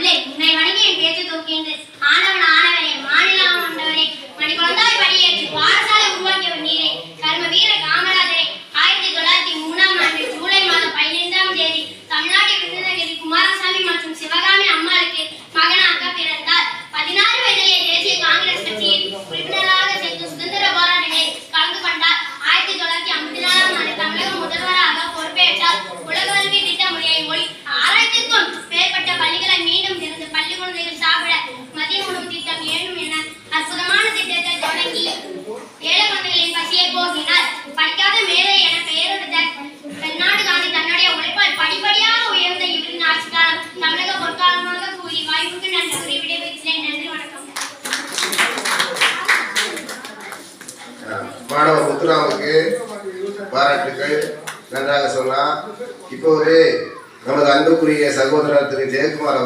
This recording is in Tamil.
தமிழே உன்னை வணங்கி என் பேச்சு தூக்கின்று ஆண்டவன் ஆனவரே மாநில ஆண்டவரே மணிக்குழந்தாய் படியேற்று பாரசாலை உருவாக்கியவர் நீரே கர்ம வீர காமராஜரே 1903 ஆண்டு ஜூலை மாதம் 15ஆம் தேதி தமிழ்நாடு விருதுநகரி குமாரசாமி மற்றும் சிவகாமி அம்மாளுக்கு மகனாக பிறந்தார். 16 வயதிலே தேசிய காங்கிரஸ் கட்சியில் உறுப்பினராக சேர்ந்து சுதந்திர போராட்டங்களில் கலந்து கொண்டார். 1954ஆம் ஆண்டு தமிழக முதல்வராக பொறுப்பேற்றார். உலக கல்வி திட்ட முறையை மொழி 6000க்கும் மேற்பட்ட பள்ளிகளை மீண்டும் திறந்து பள்ளி குழந்தைகள் சாப்பிட மதிய உணவு திட்டம் வேண்டும் என அற்புதமான திட்டத்தை தொடங்கி ஏழை குழந்தைகளின் பசியை போக்கினார். படிக்காத மேதை என பெயரெடுத்த பெண்ணாடு காந்தி தன்னுடைய உழைப்பால் படிப்படியாக உயர்ந்த இவரின் ஆட்சி காலம் தமிழக பொற்காலமாக கூறி வாய்ப்புக்கு நன்றி கூறி விடைபெறுகிறேன். நன்றி, வணக்கம். மாணவர் முத்துராமுக்கு பாராட்டுகள், நன்றாக சொன்னார். இப்போது நமது அன்புக்குரிய சகோதரர் திரு ஜெயக்குமார்